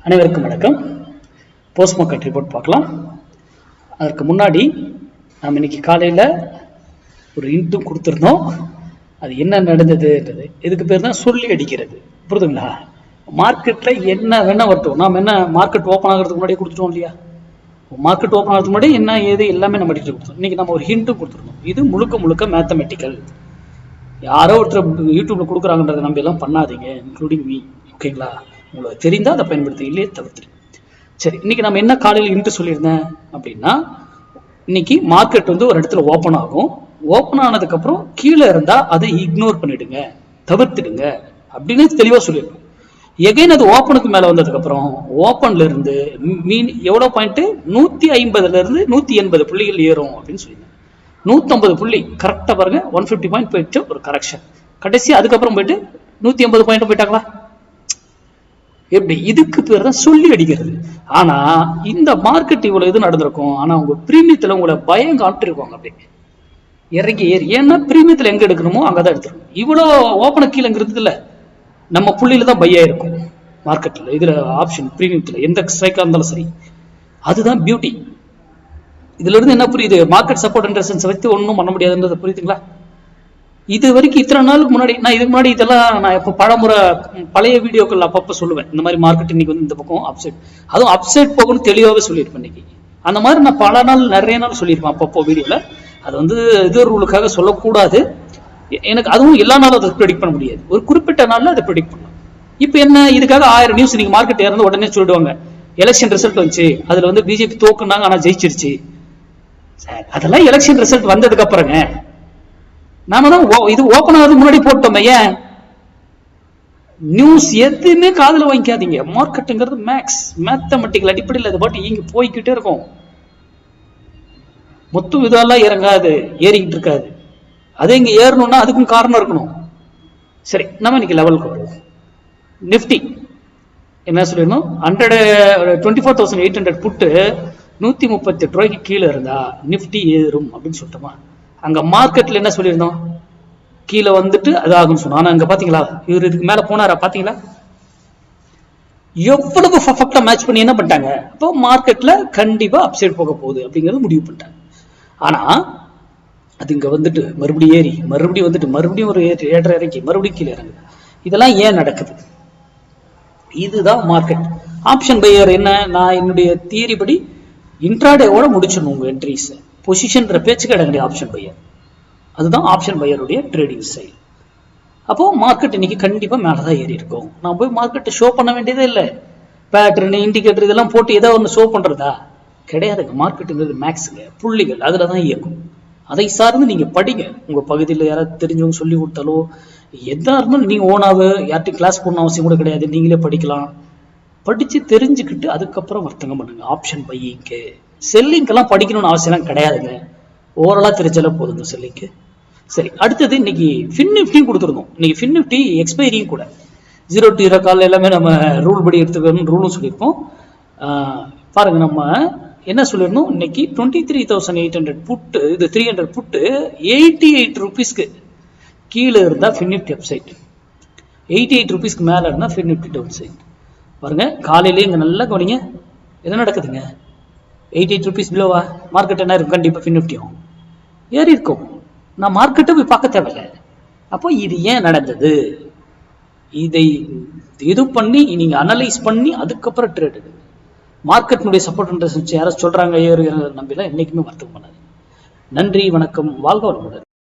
அனைவருக்கும் வணக்கம். Post market report பார்க்கலாம். அதற்கு முன்னாடி நாம் இன்னைக்கு காலையில் ஒரு இன்ட்டும் கொடுத்துருந்தோம். அது என்ன நடந்ததுன்றது இதுக்கு பேர் தான் சொல்லி அடிக்கிறது. புரியுதுங்களா? மார்க்கெட்டில் என்ன வேணால் வரட்டும், நாம் என்ன மார்க்கெட் ஓப்பன் ஆகிறதுக்கு முன்னாடியே கொடுத்துட்டோம் இல்லையா? மார்க்கெட் ஓப்பன் ஆகிறதுக்கு முன்னாடி என்ன ஏது எல்லாமே நம்ம டீட்டெயில் கொடுத்தோம். இன்னைக்கு நம்ம ஒரு ஹிண்ட்டும் கொடுத்துருந்தோம். இது முழுக்க மேத்தமெட்டிக்கல். யாரோ ஒருத்தர் யூடியூப்ல கொடுக்குறாங்கன்றதை நம்ம எல்லாம் பண்ணாதீங்க, இன்க்ளூடிங் மீ. ஓகேங்களா? உங்களுக்கு தெரிந்தால் அதை பயன்படுத்தி, இல்லையே தவிர்த்துரு. சரி, இன்னைக்கு நம்ம என்ன காலையில் இன்ட்டு சொல்லியிருந்தேன் அப்படின்னா, இன்னைக்கு மார்க்கெட் ஒரு இடத்துல ஓப்பன் ஆகும். ஓப்பன் ஆனதுக்கப்புறம் கீழே இருந்தால் அதை இக்னோர் பண்ணிடுங்க, தவிர்த்துடுங்க அப்படின்னு தெளிவாக சொல்லியிருக்கோம். எகைன் அது ஓப்பனுக்கு மேலே வந்ததுக்கப்புறம் ஓப்பன்ல இருந்து எவ்வளோ பாயிண்ட் 150ல இருந்து 180 புள்ளிகள் ஏறும் அப்படின்னு சொல்லியிருந்தேன். 150 புள்ளி கரெக்டாக பாருங்க, 150 பாயிண்ட் போயிட்டு ஒரு கரெக்ஷன். கடைசி அதுக்கப்புறம் போயிட்டு 180 பாயிண்ட் போயிட்டாங்களா? எப்படி? இதுக்கு பேர் தான் சொல்லி அடிக்கிறது. ஆனா இந்த மார்க்கெட் இவ்வளவு இது நடந்திருக்கும். ஆனா உங்க பிரீமியத்துல உங்களை பயம் காட்டிருப்பாங்க, அப்படியே இறங்கி ஏறி. ஏன்னா பிரீமியத்துல எங்க எடுக்கணுமோ அங்கதான் எடுத்துருக்கும். இவ்வளவு ஓப்பன கீழங்கிறது இல்ல, நம்ம புள்ளியில தான் பையா இருக்கும் மார்க்கெட்ல. இதுல ஆப்ஷன் பிரீமியத்துல எந்த ஸ்ட்ரைக்கா இருந்தாலும் சரி, அதுதான் பியூட்டி. இதுல இருந்து என்ன புரியுது? மார்க்கெட் சப்போர்ட் அண்ட் ரெசிஸ்டன்ஸ் வச்சு ஒன்றும் பண்ண முடியாதுன்றது புரியுதுங்களா? இது வரைக்கும் இத்தனை நாளுக்கு முன்னாடி நான் இதுக்கு முன்னாடி இதெல்லாம் நான் இப்போ பழைய வீடியோக்கள் அப்பப்போ சொல்லுவேன். இந்த மாதிரி மார்க்கெட் இன்னைக்கு இந்த பக்கம் அப்சைட், அதுவும் அப்சைட் போகணும்னு தெளிவாகவே சொல்லியிருப்பேன். இன்னைக்கு அந்த மாதிரி நான் பல நாள் நிறைய நாள் சொல்லியிருப்பேன் அப்பப்போ வீடியோல. அது இது ரூலுக்காக சொல்லக்கூடாது. எனக்கு அதுவும் எல்லா நாளும் அதை ப்ரெடிக்ட் பண்ண முடியாது. ஒரு குறிப்பிட்ட நாள்ல அதை ப்ரெடிக்ட் பண்ணலாம். இப்போ என்ன, இதுக்காக 1000 நியூஸ் இன்னைக்கு மார்க்கெட் இறந்து உடனே சொல்லிடுவாங்க, எலெக்ஷன் ரிசல்ட் வந்துச்சு, அதுல பிஜேபி தோக்குனாங்க ஆனா ஜெயிச்சிருச்சு. அதெல்லாம் எலெக்ஷன் ரிசல்ட் வந்ததுக்கு அப்புறங்க. நாம தான் இது ஓப்பன் ஆகிறதுக்கு முன்னாடி போட்டோமே. ஏன் நியூஸ் எதுவுமே காதுல வாங்கிக்காதீங்க. மார்க்கெட்டுங்கிறது மேத்தமெட்டிக்கல் அடிப்படையில் அது பாட்டு இங்க போய்கிட்டே இருக்கும். மொத்தம் இதெல்லாம் இறங்காது, ஏறிக்கிட்டு இருக்காது. அது இங்க ஏறணும்னா அதுக்கும் காரணம் இருக்கணும். சரி, நம்ம இன்னைக்கு லெவலுக்கு வருவோம். நிப்டி என்ன சொல்லிடணும், 24,800 புட்டு 138 ரூபாய்க்கு கீழே இருந்தா நிப்டி ஏறும் அப்படின்னு சொல்லிட்டோமா? அங்க மார்க்கெட்ல என்ன சொல்லியிருந்தோம், கீழே வந்துட்டு அது ஆகும்னு சொன்னோம். ஆனா அங்க பாத்தீங்களா, இவர் இதுக்கு மேல போனாரா? பாத்தீங்களா எவ்வளவு பர்ஃபெக்டா மேட்ச் பண்ணி என்ன பண்ணிட்டாங்க? அப்போ மார்க்கெட்ல கண்டிப்பா அப்சைட் போக போகுது அப்படிங்கறது முடிவு பண்ணிட்டாங்க. ஆனா அது இங்க வந்துட்டு மறுபடியும் ஏறி மறுபடியும் வந்துட்டு மறுபடியும் ஒரு ஏற்ற இறங்கி மறுபடியும் கீழே இறங்குது. இதெல்லாம் ஏன் நடக்குது? இதுதான் மார்க்கெட். ஆப்ஷன் பையர் என்ன, நான் என்னுடைய தியரி படி இன்ட்ராடேவோட முடிச்சிடணும் உங்க என்ட்ரிஸ். பொசிஷன் பேச்சுக்கு இடம் கிடையாது ஆப்ஷன் பையர். அதுதான் ஆப்ஷன் பையருடைய ட்ரேடிங் ஸ்டைல். அப்போ மார்க்கெட் இன்னைக்கு கண்டிப்பா மேலதான் ஏறி இருக்கும். நான் போய் மார்க்கெட்டை ஷோ பண்ண வேண்டியதே இல்லை. பேட்டர்ன், இண்டிகேட்டர் இதெல்லாம் போட்டு ஏதோ ஒன்று ஷோ பண்றதா கிடையாதுங்க. மார்க்கெட்டுங்கிறது மேக்ஸுங்க, புள்ளிகள், அதுலதான் இயக்கும். அதை சார்ந்து நீங்க படிங்க. உங்க பகுதியில் யாராவது தெரிஞ்சவங்க சொல்லி கொடுத்தாலோ எதா இருந்தாலும் நீங்க ஓனாவு யார்ட்டையும் கிளாஸ் போடணும் அவசியம் கூட கிடையாது. நீங்களே படிக்கலாம். படிச்சு தெரிஞ்சுக்கிட்டு அதுக்கப்புறம் வர்த்தகம் பண்ணுங்க. ஆப்ஷன் பையிங்க்கு செல்லிங்கெல்லாம் படிக்கணும்னு அவசியம் கிடையாதுங்க. ஓரளா தெரிஞ்சால போதுங்க செல்லிங்க்கு. சரி, அடுத்தது இன்னைக்கு ஃபின் நிஃப்டியும் கொடுத்துருந்தோம். இன்னைக்கு ஃபின் நிஃப்டி எக்ஸ்பைரியும் கூட 0 to 0 கால் எல்லாமே நம்ம ரூல் படி எடுத்துக்கணும்னு ரூலும் சொல்லியிருப்போம். பாருங்க, நம்ம என்ன சொல்லியிருந்தோம், இன்னைக்கு 23,800 புட்டு, இது 300 புட்டு 88 ருபீஸ்க்கு கீழே இருந்தா ஃபின் நிஃப்டி அப்சைட், 88 ருபீஸ்க்கு மேல இருந்தா ஃபின் நிஃப்டி டவுன் சைட். பாருங்க, காலையிலேயே இங்க நல்லா கவனிங்க, என்ன நடக்குதுங்க. 88 ருபீஸ் பிலோவா மார்க்கெட் என்ன இருக்கும்? கண்டிப்பா ஃபின் நிஃப்டியும் ஏறி இருக்கும். நான் மார்க்கெட்டை போய் பார்க்க தேவையில்லை. அப்போ இது ஏன் நடந்தது? இதை இது பண்ணி நீங்க அனலைஸ் பண்ணி அதுக்கப்புறம் ட்ரேட் எடுங்க. மார்க்கெட்டினுடைய சப்போர்ட் யாராவது சொல்றாங்க ஏறு நம்பிலாம் என்னைக்குமே வர்த்தகம் பண்ணாது. நன்றி, வணக்கம், வாழ்க வளமுடன்.